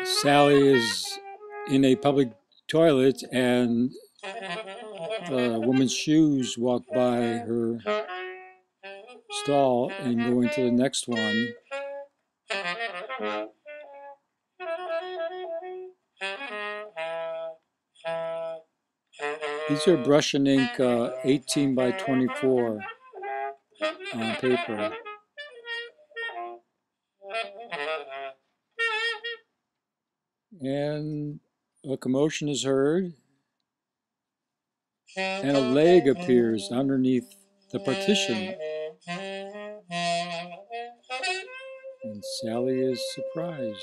Sally is in a public toilet and the woman's shoes walk by her stall and go into the next one. These are brush and ink 18 by 24 on paper. And a commotion is heard, and a leg appears underneath the partition. And Sally is surprised.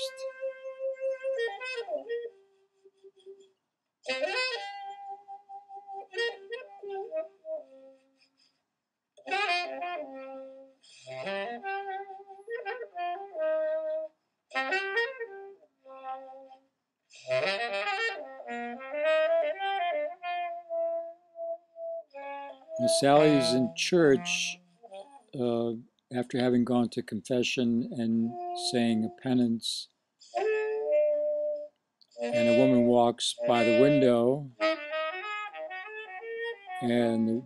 Now, Sally's in church after having gone to confession and saying a penance. And a woman walks by the window, and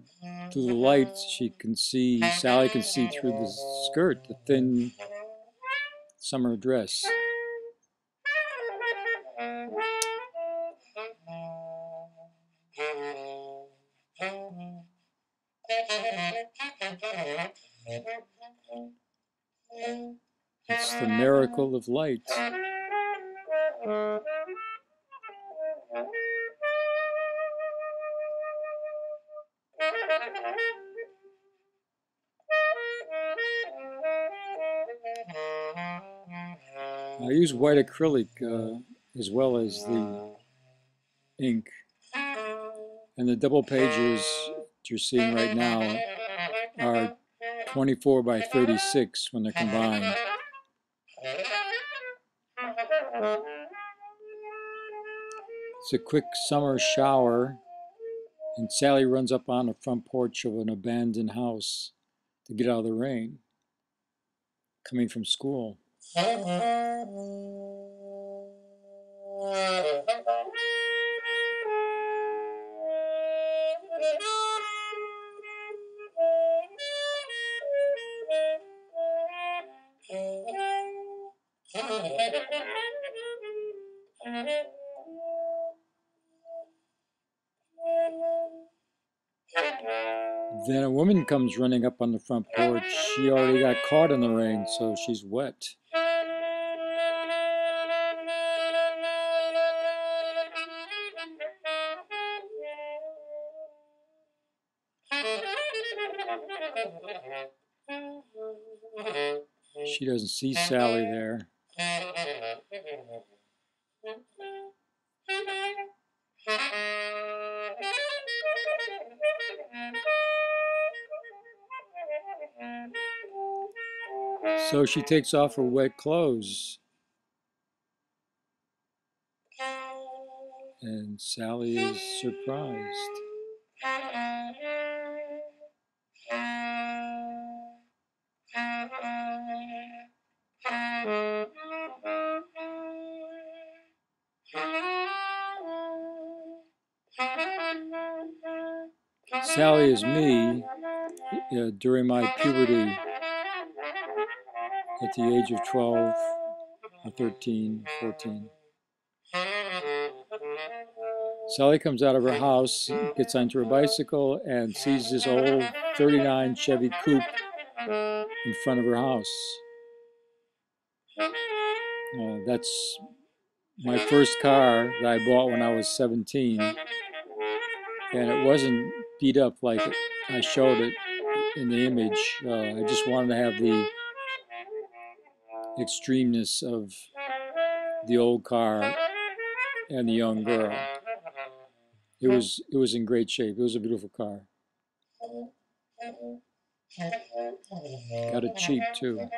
through the light, Sally can see through the skirt, the thin summer dress. It's the miracle of light. I use white acrylic as well as the ink. And the double pages you're seeing right now are 24 by 36 when they're combined. It's a quick summer shower, and Sally runs up on the front porch of an abandoned house to get out of the rain, coming from school. Then a woman comes running up on the front porch. She already got caught in the rain, so she's wet. She doesn't see Sally there. So she takes off her wet clothes. And Sally is surprised. Sally is me during my puberty at the age of 12 or 13, 14. Sally comes out of her house, gets onto her bicycle, and sees this old 39 Chevy Coupe in front of her house. That's my first car that I bought when I was 17. And it wasn't beat up like I showed it in the image. I just wanted to have the extremeness of the old car and the young girl. It was in great shape. It was a beautiful car. Got it cheap too.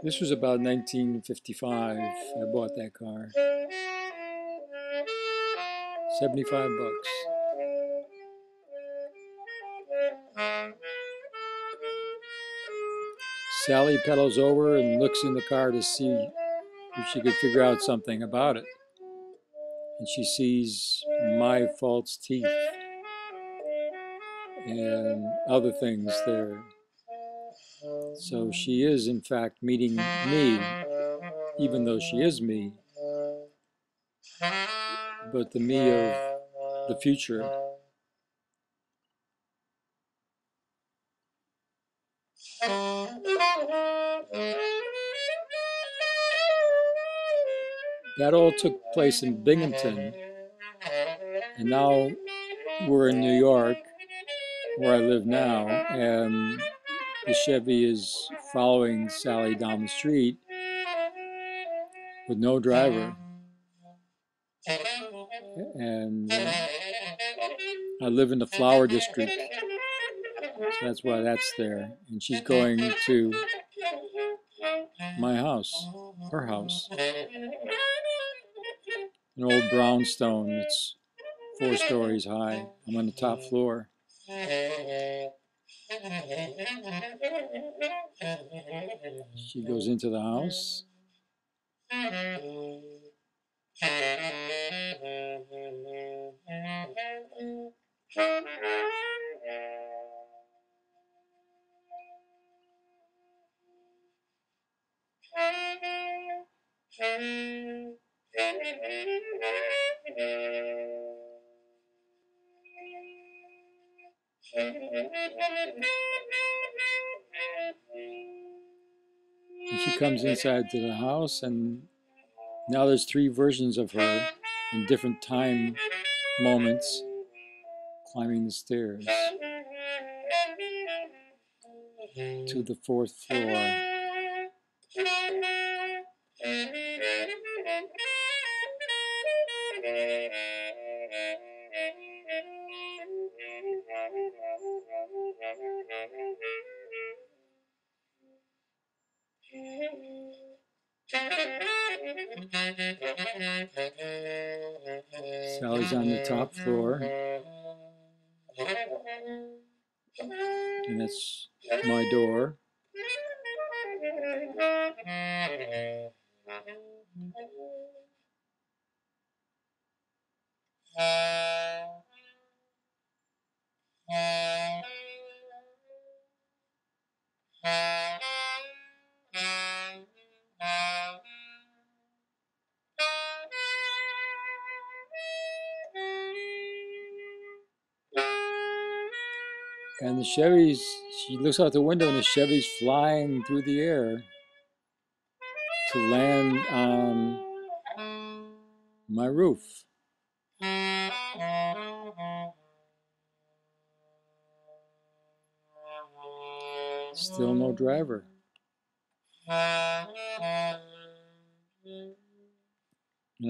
This was about 1955. I bought that car. 75 bucks. Sally pedals over and looks in the car to see if she could figure out something about it. And she sees my false teeth and other things there. So she is, in fact, meeting me, even though she is me, but the me of the future. That all took place in Binghamton, and now we're in New York, where I live now, and the Chevy is following Sally down the street with no driver. And I live in the Flower District, so that's why that's there. And she's going to my house, her house, an old brownstone. It's 4 stories high. I'm on the top floor. She goes into the house. And she comes inside to the house, and now there's 3 versions of her in different time moments climbing the stairs to the 4th floor. Sally's on the top floor, and that's my door. And the Chevy's, she looks out the window and the Chevy's flying through the air to land on my roof. Still no driver. And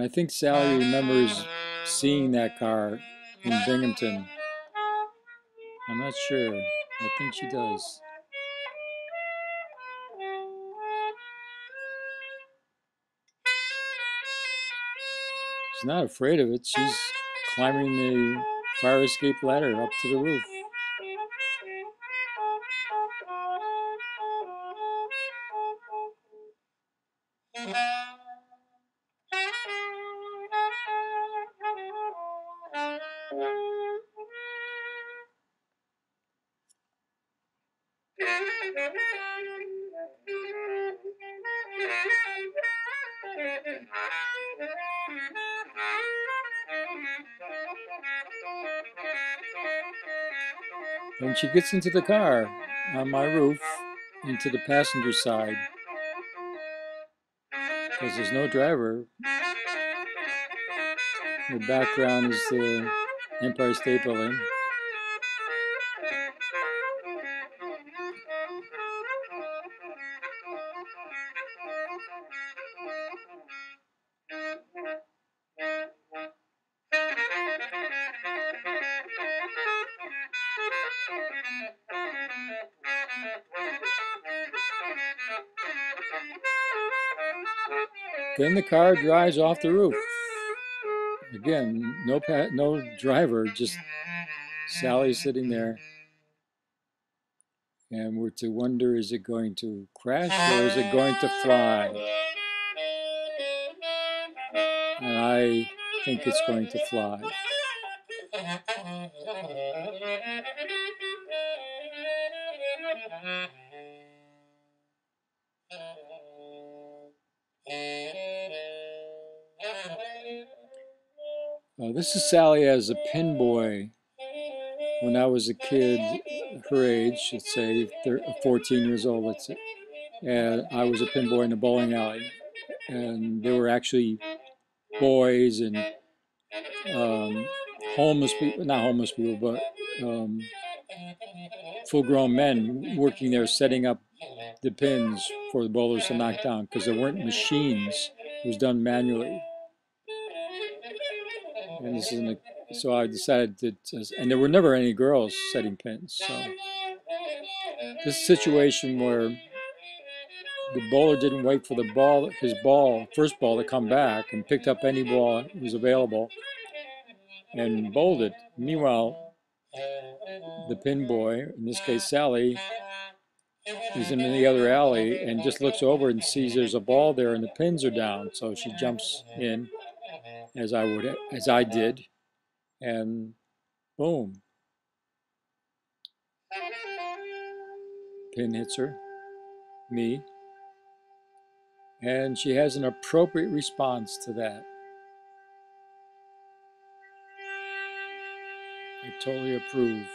I think Sally remembers seeing that car in Binghamton. I'm not sure. I think she does. She's not afraid of it. She's climbing the fire escape ladder up to the roof. When she gets into the car on my roof, into the passenger side, because there's no driver, the background is the Empire State Building. Then the car drives off the roof. Again, no driver, just Sally sitting there. And we're to wonder, is it going to crash or is it going to fly? And I think it's going to fly. This is Sally as a pin boy. When I was a kid, her age, let's say 14 years old, let's say, and I was a pin boy in a bowling alley. And there were actually boys and homeless people, not homeless people, but full-grown men working there setting up the pins for the bowlers to knock down because there weren't machines. It was done manually. And this is so I decided to, and there were never any girls setting pins. So this situation where the bowler didn't wait for the ball, first ball to come back and picked up any ball that was available and bowled it. Meanwhile, the pin boy, in this case Sally, is in the other alley and just looks over and sees there's a ball there and the pins are down. So she jumps in as I did, and boom, pin hits her, me, and she has an appropriate response to that. I totally approve.